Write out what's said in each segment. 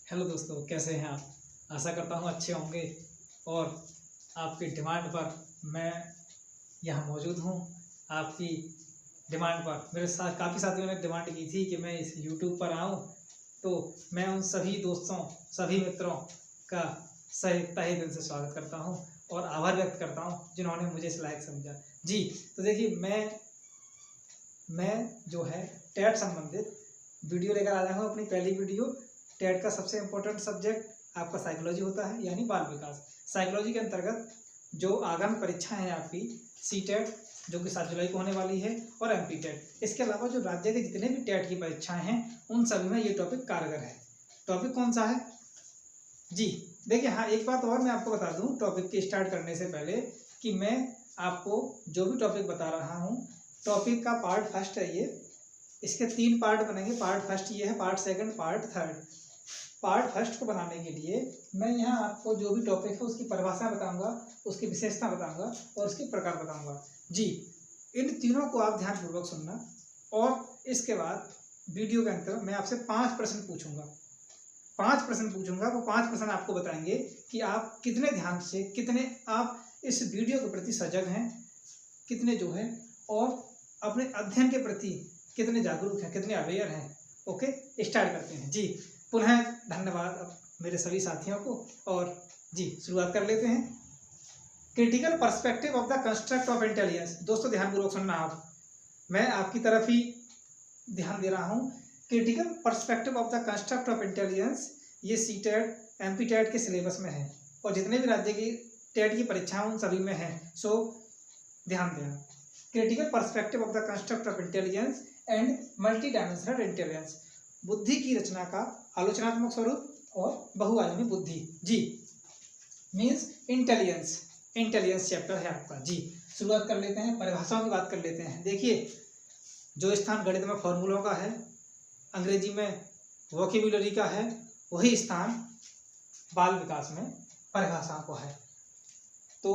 Hello दोस्तों, कैसे हैं आप। आशा करता हूँ अच्छे होंगे और आपकी डिमांड पर मैं यहाँ मौजूद हूँ। आपकी डिमांड पर मेरे साथ काफ़ी साथियों ने डिमांड की थी कि मैं इस यूट्यूब पर आऊँ, तो मैं उन सभी दोस्तों, सभी मित्रों का तहे दिल से स्वागत करता हूँ और आभार व्यक्त करता हूँ जिन्होंने मुझे इस लायक समझा। जी, तो देखिए मैं जो है टेट संबंधित वीडियो लेकर आया हूँ। अपनी पहली वीडियो, टेट का सबसे इम्पोर्टेंट सब्जेक्ट आपका साइकोलॉजी होता है, यानी बाल विकास। साइकोलॉजी के अंतर्गत जो आगामी परीक्षाएं हैं आपकी सी टेट जो कि 7 जुलाई को होने वाली है और एम पी टेट, इसके अलावा जो राज्य के जितने भी टेट की परीक्षाएं हैं उन सभी में ये टॉपिक कारगर है। टॉपिक कौन सा है जी, देखिए हाँ, एक बात और मैं आपको बता दूं टॉपिक के स्टार्ट करने से पहले कि मैं आपको जो भी टॉपिक बता रहा हूँ, टॉपिक का पार्ट फर्स्ट है ये। इसके 3 पार्ट बनेंगे। पार्ट फर्स्ट ये है, part second, part third. Part first को बनाने के लिए मैं यहाँ आपको जो भी टॉपिक है उसकी परिभाषा बताऊंगा, उसकी विशेषता बताऊंगा और उसके प्रकार बताऊंगा। जी, इन तीनों को आप ध्यानपूर्वक सुनना और इसके बाद वीडियो के अंत में मैं आपसे 5 प्रश्न पूछूंगा। 5 प्रश्न पूछूंगा, वो 5 प्रश्न आपको बताएंगे कि आप कितने ध्यान से, कितने आप इस वीडियो के प्रति सजग हैं, कितने जो है और अपने अध्ययन के प्रति कितने जागरूक हैं, कितने अवेयर हैं। ओके, स्टार्ट करते हैं। जी, पुनः धन्यवाद मेरे सभी साथियों को और जी शुरुआत कर लेते हैं। Critical perspective of the construct of intelligence. दोस्तों ध्यानपूर्वक सुनना, आप मैं आपकी तरफ ही ध्यान दे रहा हूँ। Critical perspective of the construct of intelligence, ये C TET M P TET के सिलेबस में है और जितने भी राज्य की टेट की परीक्षाएं उन सभी में है। सो ध्यान देना। Critical perspective of the construct of intelligence and multi dimensional intelligence, बुद्धि की रचना का आलोचनात्मक स्वरूप और बहुआयामी बुद्धि। जी, मीन्स इंटेलिजेंस, इंटेलिजेंस चैप्टर है आपका। जी, शुरुआत कर लेते हैं, परिभाषाओं की बात कर लेते हैं। देखिए, जो स्थान गणित में फॉर्मूलों का है, अंग्रेजी में वोकेबुलरी का है, वही स्थान बाल विकास में परिभाषाओं को है। तो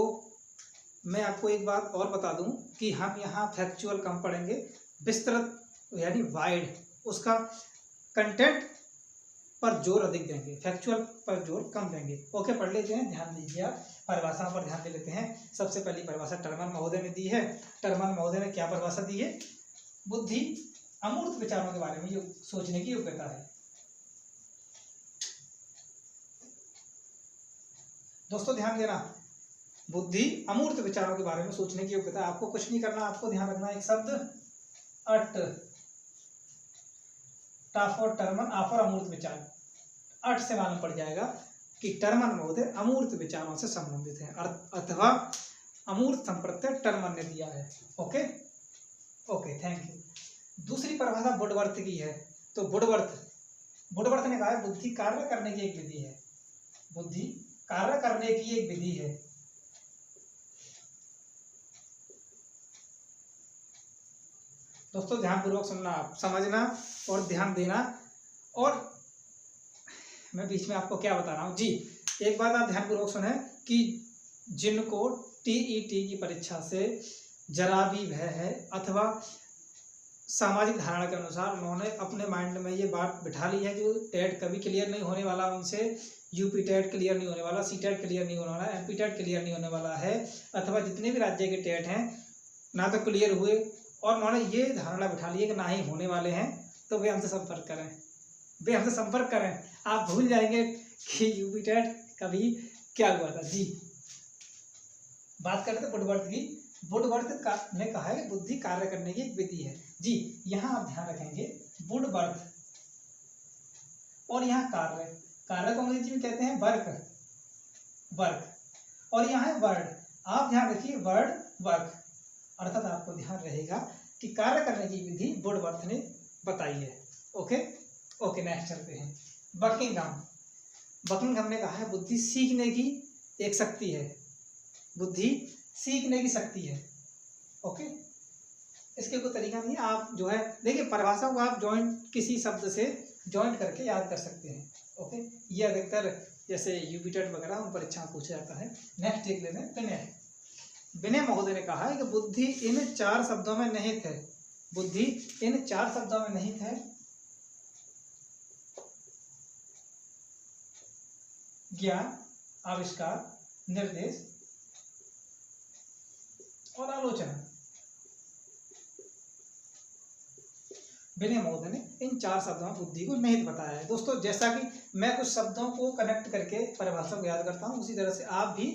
मैं आपको एक बात और बता दूं कि हम यहाँ फैक्चुअल कम पढ़ेंगे, विस्तृत यानी वाइड, उसका कंटेंट पर जोर अधिक देंगे, फैक्चुअल पर जोर कम देंगे। ओके, पढ़ लेते हैं, ध्यान दीजिए आप, परिभाषाओं पर ध्यान दे लेते हैं। सबसे पहली परिभाषा टर्मन महोदय ने दी है। टर्मन महोदय ने क्या परिभाषा दी है? बुद्धि अमूर्त विचारों के बारे में सोचने की योग्यता है। दोस्तों ध्यान देना, बुद्धि अमूर्त विचारों के बारे में सोचने की योग्यता। आपको कुछ नहीं करना, आपको ध्यान रखना एक शब्द अट, टाफर टर्मन आफर अमूर्त विचार। अट से मालूम पड़ जाएगा कि टर्मन महोदय अमूर्त विचारों से संबंधित है, अथवा अमूर्त संप्रत्यय टर्मन ने दिया है। Okay okay, thank you. दूसरी परिभाषा वुडवर्थ की है। तो वुडवर्थ ने कहा है बुद्धि कार्य करने की एक विधि है। बुद्धि कार्य करने की एक विधि है। दोस्तों ध्यानपूर्वक सुनना, आप समझना और ध्यान देना। और मैं बीच में आपको क्या बता रहा हूँ। जी, एक बात आप ध्यानपूर्वक सुने कि जिनको टीईटी की परीक्षा से जरा भी भय है अथवा सामाजिक धारणा के अनुसार उन्होंने अपने माइंड में ये बात बिठा ली है कि टेट कभी क्लियर नहीं होने वाला उनसे, यूपी टेट क्लियर नहीं होने वाला, सी टेट क्लियर नहीं होने वाला, एमपी टेट क्लियर नहीं होने वाला है, अथवा जितने भी राज्य के टेट हैं ना तो क्लियर हुए और उन्होंने ये धारणा बिठा ली है कि ना ही होने वाले हैं, तो वे हमसे संपर्क करें, वे हमसे संपर्क करें। आप भूल जाएंगे कि यूपी टेट कभी क्या हुआ था। जी, बात करते वुडवर्थ की। वुडवर्थ ने कहा है कि बुद्धि कार्य करने की एक विधि है। जी, यहाँ आप ध्यान रखेंगे वुडवर्थ और यहाँ कार्य, कार्य को अंग्रेजी में कहते हैं वर्क, और यहाँ है वर्ड। आप ध्यान रखिए वर्ड वर्क, अर्थात आपको ध्यान रहेगा कि कार्य करने की विधि वुडवर्थ ने बताई है। ओके ओके, नेक्स्ट चलते हैं। बकिंघम ने कहा है बुद्धि सीखने की एक शक्ति है। बुद्धि सीखने की शक्ति है। ओके, इसके कोई तरीका नहीं है। आप जो है देखिए परिभाषा को आप जॉइंट, किसी शब्द से जॉइंट करके याद कर सकते हैं। ओके, ये अधिकतर जैसे यूपी टेट वगैरह उन परीक्षा पूछा जाता है। नेक्स्ट देख लेते हैं विनय महोदय ने कहा है कि बुद्धि इन 4 शब्दों में निहित है। बुद्धि इन 4 शब्दों में निहित है। ज्ञान, आविष्कार, निर्देश और आलोचना। विनय महोदय ने इन 4 शब्दों में बुद्धि को निहित बताया है। दोस्तों, जैसा कि मैं कुछ शब्दों को कनेक्ट करके परिभाषा को याद करता हूँ, उसी तरह से आप भी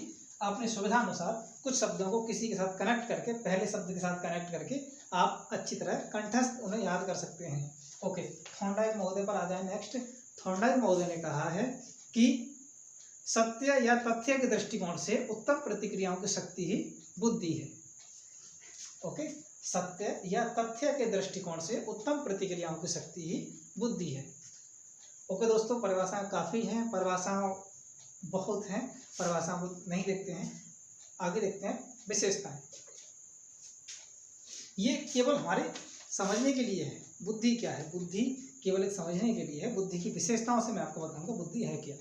अपनी सुविधा अनुसार कुछ शब्दों को किसी के साथ कनेक्ट करके, पहले शब्द के साथ कनेक्ट करके आप अच्छी तरह कंठस्थ उन्हें याद कर सकते हैं। ओके, थॉर्नडाइक महोदय पर आ जाए नेक्स्ट। थॉर्नडाइक महोदय ने कहा है कि सत्य या तथ्य के दृष्टिकोण से उत्तम प्रतिक्रियाओं की शक्ति ही बुद्धि है। ओके, सत्य या तथ्य के दृष्टिकोण से उत्तम प्रतिक्रियाओं की शक्ति ही बुद्धि है। ओके दोस्तों, परिभाषाएं काफ़ी हैं, परिभाषाएं बहुत हैं, परिभाषाओं को नहीं देखते हैं, आगे देखते हैं विशेषताएं। ये केवल हमारे समझने के लिए है, बुद्धि क्या है, बुद्धि केवल एक समझने के लिए है। बुद्धि की विशेषताओं से मैं आपको बताऊंगा बुद्धि है क्या।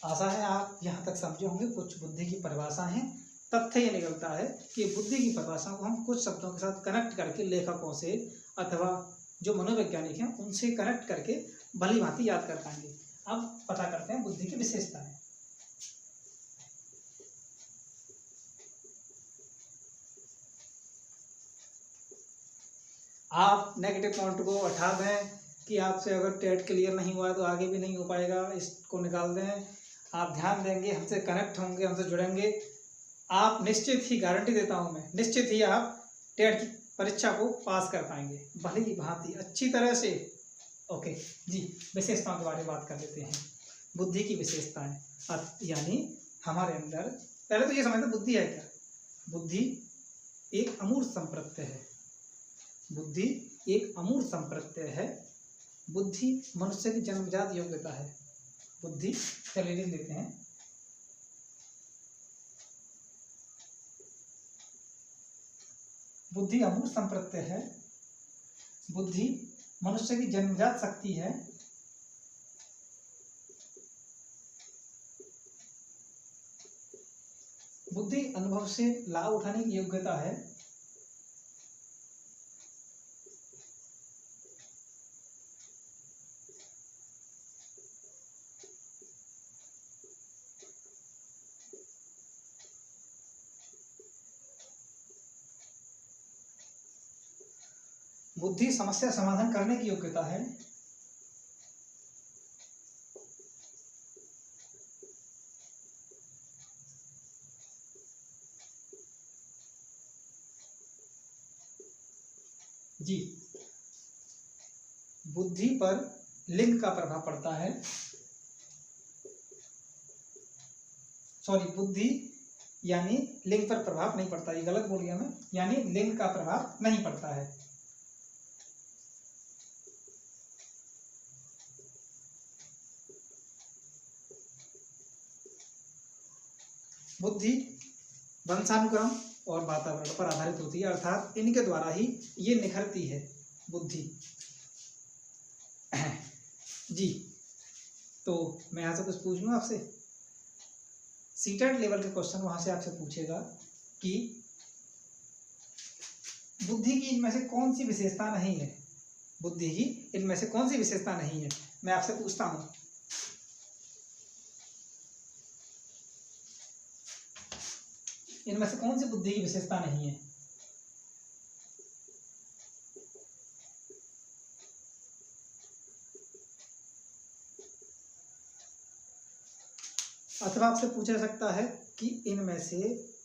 आशा है आप यहाँ तक समझे होंगे। कुछ बुद्धि की परिभाषा है। तथ्य ये निकलता है कि बुद्धि की परिभाषा को हम कुछ शब्दों के साथ कनेक्ट करके, लेखकों से अथवा जो मनोवैज्ञानिक हैं उनसे कनेक्ट करके भली भांति याद कर पाएंगे। अब पता करते हैं बुद्धि की विशेषताएं। आप नेगेटिव पॉइंट को हटा दें कि आपसे अगर टेट क्लियर नहीं हुआ है तो आगे भी नहीं हो पाएगा, इसको निकाल दें। आप ध्यान देंगे, हमसे कनेक्ट होंगे, हमसे जुड़ेंगे, आप निश्चित ही, गारंटी देता हूं मैं, निश्चित ही आप टेट की परीक्षा को पास कर पाएंगे भली भांति अच्छी तरह से। ओके जी, विशेषताओं के बारे में बात कर लेते हैं। बुद्धि की विशेषताएं, यानी हमारे अंदर, पहले तो ये समझते बुद्धि है क्या। बुद्धि एक अमूर्त संप्रत्यय है। बुद्धि एक अमूर्त संप्रत्यय है। बुद्धि मनुष्य की जन्मजात योग्यता है। बुद्धि, चलिए लिख देते हैं। बुद्धि अमूर्त संप्रत्यय है। बुद्धि मनुष्य की जन्मजात शक्ति है। बुद्धि अनुभव से लाभ उठाने की योग्यता है। बुद्धि समस्या समाधान करने की योग्यता है। जी, बुद्धि पर लिंग का प्रभाव पड़ता है। सॉरी, बुद्धि यानी लिंग पर प्रभाव नहीं पड़ता, ये गलत बोल गया मैं, यानी लिंग का प्रभाव नहीं पड़ता है। बुद्धि वंशानुक्रम और वातावरण पर आधारित होती है, अर्थात इनके द्वारा ही ये निखरती है बुद्धि। जी, तो मैं यहाँ से कुछ पूछ लूँ आपसे। सीटेट लेवल के क्वेश्चन वहां से आपसे पूछेगा कि बुद्धि की इनमें से कौन सी विशेषता नहीं है। बुद्धि की इनमें से कौन सी विशेषता नहीं है, मैं आपसे पूछता हूँ। इनमें से कौन सी बुद्धि की विशेषता नहीं है। अथवा आपसे पूछा सकता है कि इनमें से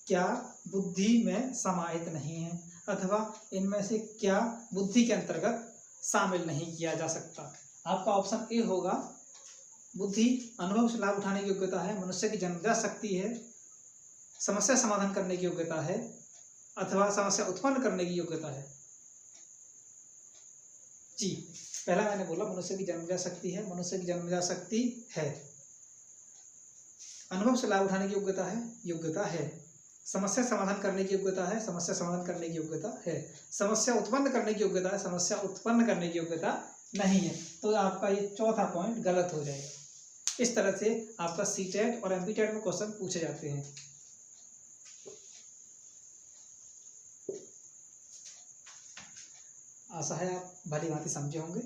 क्या बुद्धि में समाहित नहीं है, अथवा इनमें से क्या बुद्धि के अंतर्गत शामिल नहीं किया जा सकता। आपका ऑप्शन ए होगा, बुद्धि अनुभव से लाभ उठाने की योग्यता है, मनुष्य की जन्मजात शक्ति है, समस्या समाधान करने की योग्यता है, अथवा समस्या उत्पन्न करने की योग्यता है। जी, पहला मैंने बोला मनुष्य की जन्मजात शक्ति है, मनुष्य की जन्मजात शक्ति है। अनुभव से लाभ उठाने की योग्यता है। समस्या समाधान करने की योग्यता है, समस्या समाधान करने की योग्यता है। समस्या उत्पन्न करने की योग्यता है, समस्या उत्पन्न करने की योग्यता नहीं है। तो आपका ये चौथा पॉइंट गलत हो जाएगा। इस तरह से आपका सीटेट और एमपीटेट में क्वेश्चन पूछे जाते हैं। आशा है आप भली भांति समझे होंगे।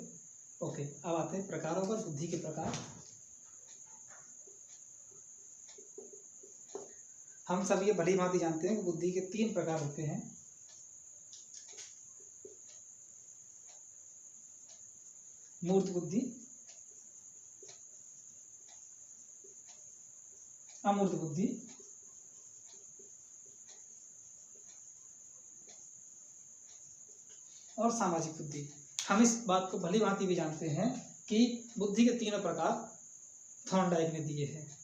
ओके, अब आते हैं प्रकारों पर, बुद्धि के प्रकार। हम सब ये भली भांति जानते हैं कि बुद्धि के 3 प्रकार होते हैं। मूर्त बुद्धि, अमूर्त बुद्धि और सामाजिक बुद्धि। हम इस बात को भली भांति भी जानते हैं कि बुद्धि के 3 प्रकार थॉर्नडाइक ने दिए हैं।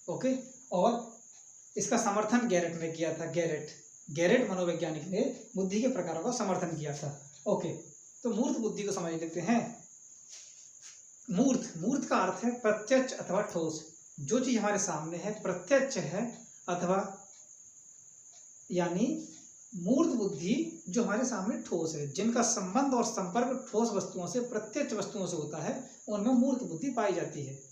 ओके, और इसका समर्थन गैरेट ने किया था। गैरेट मनोवैज्ञानिक ने बुद्धि के प्रकारों का समर्थन किया था। ओके, तो मूर्त बुद्धि को समझ लेते हैं। मूर्त का अर्थ है प्रत्यक्ष अथवा ठोस। जो चीज हमारे सामने है प्रत्यक्ष है अथवा, यानी मूर्त बुद्धि जो हमारे सामने ठोस है, जिनका संबंध और संपर्क ठोस वस्तुओं से, प्रत्यक्ष वस्तुओं से होता है, उनमें मूर्त बुद्धि पाई जाती है।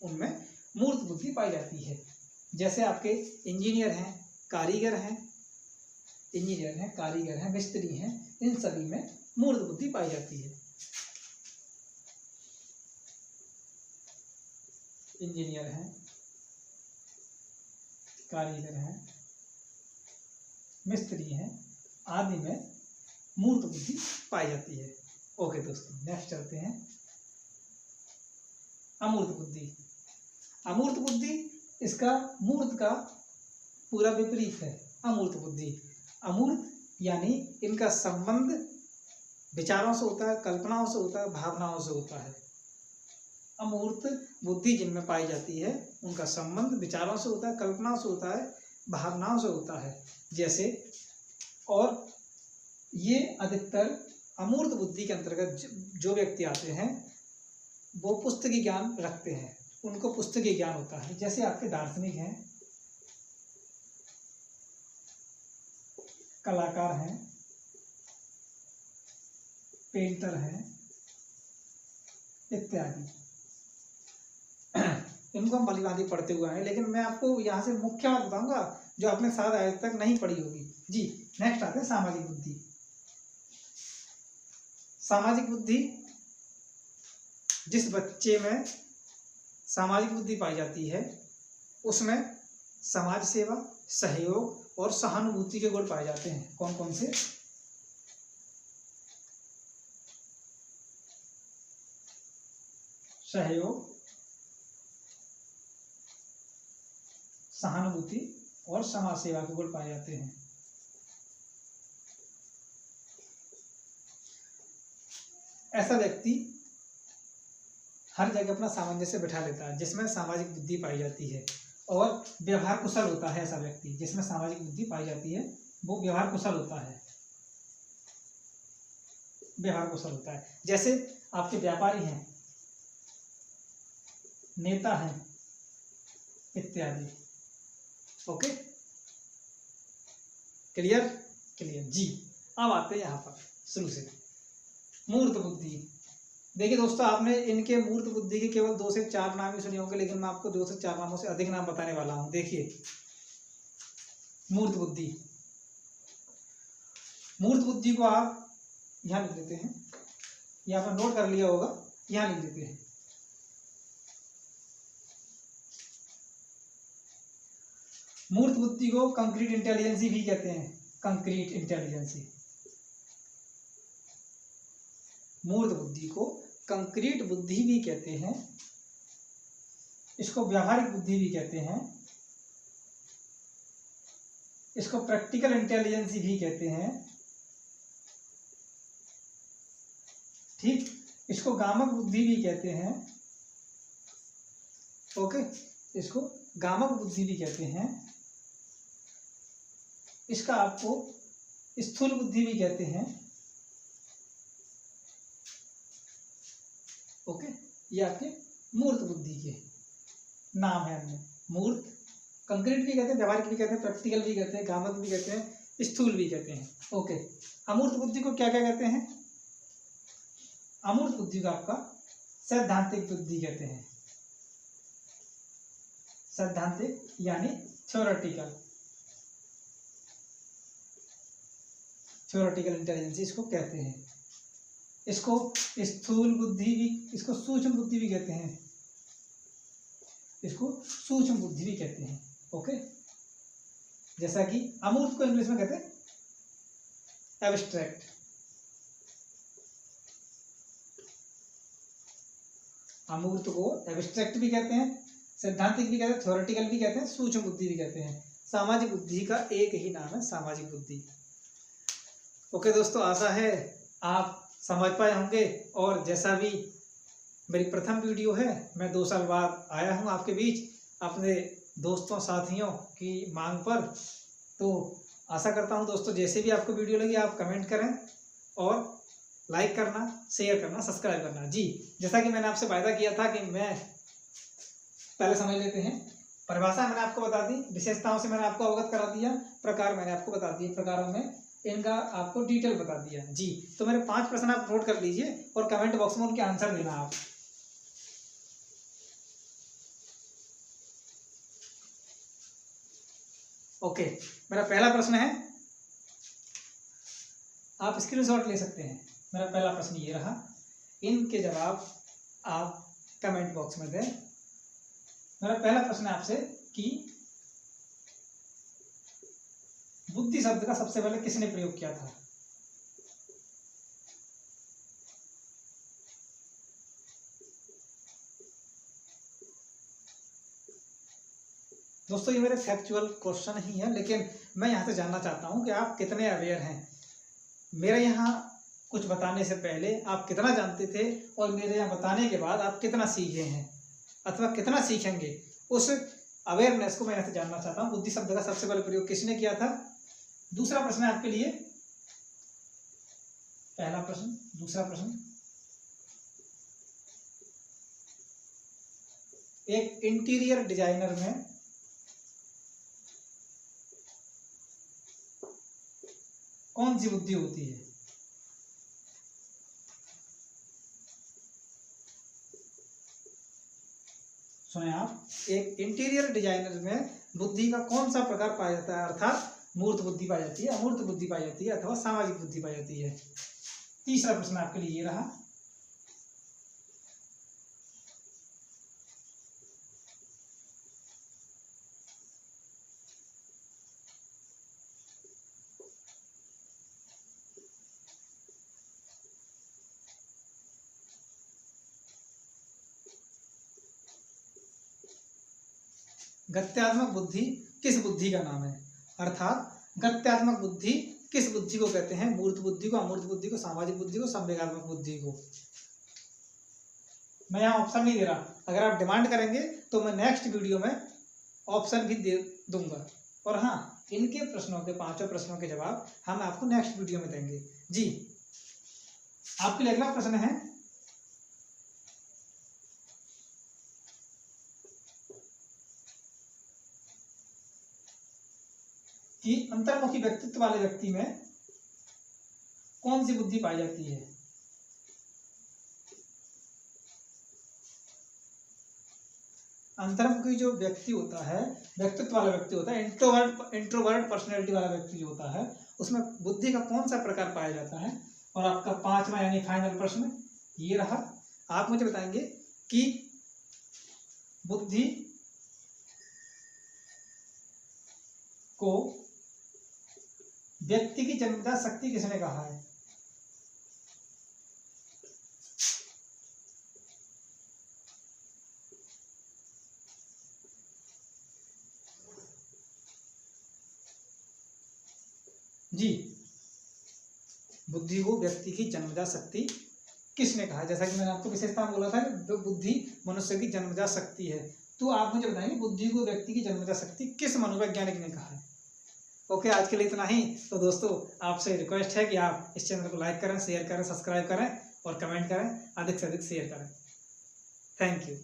उनमें मूर्त बुद्धि पाई जाती है। जैसे आपके इंजीनियर हैं, कारीगर हैं, मिस्त्री हैं, इन सभी में मूर्त बुद्धि पाई जाती है। इंजीनियर हैं, कारीगर हैं, मिस्त्री हैं, आदि में मूर्त बुद्धि पाई जाती है। ओके दोस्तों, नेक्स्ट चलते हैं। अमूर्त बुद्धि। अमूर्त बुद्धि इसका मूर्त का पूरा विपरीत है। अमूर्त बुद्धि, अमूर्त यानी इनका संबंध विचारों से होता है, कल्पनाओं से होता है, भावनाओं से होता है। अमूर्त बुद्धि जिनमें पाई जाती है उनका संबंध विचारों से होता है, कल्पनाओं से होता है, भावनाओं से होता है। जैसे, और ये अधिकतर अमूर्त बुद्धि के अंतर्गत जो व्यक्ति आते हैं वो पुस्तकीय ज्ञान रखते हैं, उनको पुस्तकीय ज्ञान होता है। जैसे आपके दार्शनिक हैं, कलाकार हैं, पेंटर हैं इत्यादि। इनको हम भली भांति पढ़ते हुए हैं, लेकिन मैं आपको यहाँ से मुख्य बात बताऊंगा जो आपने शायद आज तक नहीं पढ़ी होगी। जी, नेक्स्ट आते हैं सामाजिक बुद्धि। सामाजिक बुद्धि, जिस बच्चे में सामाजिक बुद्धि पाई जाती है उसमें समाज सेवा, सहयोग और सहानुभूति के गुण पाए जाते हैं। कौन कौन से? सहयोग, सहानुभूति और समाज सेवा के गुण पाए जाते हैं। ऐसा व्यक्ति हर जगह अपना सामंजस्य बिठा लेता है जिसमें सामाजिक बुद्धि पाई जाती है, और व्यवहार कुशल होता है। ऐसा व्यक्ति जिसमें सामाजिक बुद्धि पाई जाती है वो व्यवहार कुशल होता है, व्यवहार कुशल होता है। जैसे आपके व्यापारी हैं, नेता हैं इत्यादि। Okay, clear? जी, अब आते हैं यहाँ पर शुरू से। मूर्त बुद्धि। देखिए दोस्तों, आपने इनके मूर्त बुद्धि के केवल 2 से 4 नाम ही सुने होंगे, लेकिन मैं आपको 2 से 4 नामों से अधिक नाम बताने वाला हूं। देखिए, मूर्त बुद्धि। मूर्त बुद्धि को आप यहां लिख लेते हैं, या आपने नोट कर लिया होगा, यहां लिख लेते हैं। मूर्त बुद्धि को कंक्रीट इंटेलिजेंसी भी कहते हैं। कंक्रीट इंटेलिजेंसी, मूर्त बुद्धि को कंक्रीट बुद्धि भी कहते हैं, इसको व्यावहारिक बुद्धि भी कहते हैं, इसको प्रैक्टिकल इंटेलिजेंसी भी कहते हैं। ठीक, इसको गामक बुद्धि भी कहते हैं। ओके, इसको गामक बुद्धि भी कहते हैं। इसका आपको स्थूल बुद्धि भी कहते हैं। ओके, ये आपके मूर्त बुद्धि के नाम है। हमने मूर्त, कंक्रीट भी कहते हैं, व्यावहारिक भी कहते हैं, प्रैक्टिकल भी कहते हैं, गामक भी कहते हैं, स्थूल भी कहते हैं। ओके, अमूर्त बुद्धि को क्या क्या कहते हैं? अमूर्त बुद्धि को आपका सैद्धांतिक बुद्धि कहते हैं। सैद्धांतिक यानी थ्योरेटिकल, थ्योरेटिकल इंटेलिजेंस इसको कहते हैं। इसको स्थूल बुद्धि भी, इसको सूक्ष्म बुद्धि भी कहते हैं, इसको सूक्ष्म बुद्धि भी कहते हैं। ओके, जैसा कि अमूर्त को इंग्लिश में कहते हैं एब्स्ट्रैक्ट। अमूर्त को एब्स्ट्रैक्ट भी कहते हैं, सैद्धांतिक भी कहते हैं, थ्योरेटिकल भी कहते हैं, सूक्ष्म बुद्धि भी कहते हैं। सामाजिक बुद्धि का एक ही नाम है, सामाजिक बुद्धि। ओके दोस्तों, आशा है आप समझ पाए होंगे। और जैसा भी मेरी प्रथम वीडियो है, मैं 2 साल बाद आया हूँ आपके बीच अपने दोस्तों साथियों की मांग पर। तो आशा करता हूँ दोस्तों, जैसे भी आपको वीडियो लगी आप कमेंट करें और लाइक करना, शेयर करना, सब्सक्राइब करना। जी, जैसा कि मैंने आपसे वायदा किया था कि मैं पहले समझ लेते हैं। परिभाषा मैंने आपको बता दी, विशेषताओं से मैंने आपको अवगत करा दिया, प्रकार मैंने आपको बता दिए, प्रकारों में इनका आपको डिटेल बता दिया। जी, तो मेरे 5 प्रश्न आप नोट कर लीजिए और कमेंट बॉक्स में उनके आंसर देना आप। ओके, मेरा पहला प्रश्न है, आप स्क्रीनशॉट ले सकते हैं। मेरा पहला प्रश्न ये रहा, इनके जवाब आप कमेंट बॉक्स में दें। मेरा पहला प्रश्न है आपसे कि बुद्धि शब्द का सबसे पहले किसने प्रयोग किया था? दोस्तों, ये मेरे फैक्चुअल क्वेश्चन ही है, लेकिन मैं यहाँ से जानना चाहता हूँ कि आप कितने अवेयर हैं। मेरे यहाँ कुछ बताने से पहले आप कितना जानते थे और मेरे यहाँ बताने के बाद आप कितना सीखे हैं अथवा कितना सीखेंगे, उस अवेयरनेस को मैं यहाँ से जानना चाहता हूँ। बुद्धि शब्द का सबसे पहले प्रयोग किसने किया था? दूसरा प्रश्न है आपके लिए, पहला प्रश्न, दूसरा प्रश्न, एक इंटीरियर डिजाइनर में कौन सी बुद्धि होती है? सुने आप, एक इंटीरियर डिजाइनर में बुद्धि का कौन सा प्रकार पाया जाता है? अर्थात मूर्त बुद्धि पाई जाती है, अमूर्त बुद्धि पाई जाती है अथवा सामाजिक बुद्धि पाई जाती है। तीसरा प्रश्न आपके लिए ये रहा, गत्यात्मक बुद्धि किस बुद्धि का नाम है? अर्थात गत्यात्मक बुद्धि किस बुद्धि को कहते हैं? मूर्त बुद्धि को, अमूर्त बुद्धि को, सामाजिक बुद्धि को, संवेगात्मक बुद्धि को? मैं यहाँ ऑप्शन नहीं दे रहा, अगर आप डिमांड करेंगे तो मैं नेक्स्ट वीडियो में ऑप्शन भी दे दूंगा। और हाँ, इनके प्रश्नों के, 5 प्रश्नों के जवाब हम आपको नेक्स्ट वीडियो में देंगे। जी, आपके लिए अगला प्रश्न है, कि अंतर्मुखी व्यक्तित्व वाले व्यक्ति में कौन सी बुद्धि पाई जाती है? अंतर्मुखी जो व्यक्ति होता है, व्यक्तित्व वाला व्यक्ति होता है, इंट्रोवर्ट पर्सनैलिटी वाला व्यक्ति जो होता है, उसमें बुद्धि का कौन सा प्रकार पाया जाता है? और आपका 5वां यानी फाइनल प्रश्न ये रहा, आप मुझे बताएंगे कि बुद्धि को व्यक्ति की जन्मजात शक्ति किसने कहा है? जी, बुद्धि को व्यक्ति की जन्मजात शक्ति किसने कहा? जैसा कि मैंने आपको विशेषता में बोला था कि बुद्धि मनुष्य की जन्मजात शक्ति है, तो आप मुझे बताएंगे बुद्धि को व्यक्ति की जन्मजात शक्ति किस मनोवैज्ञानिक ने कहा है? ओके, आज के लिए इतना ही। तो दोस्तों, आपसे रिक्वेस्ट है कि आप इस चैनल को लाइक करें, शेयर करें, सब्सक्राइब करें और कमेंट करें, अधिक से अधिक शेयर करें। Thank you.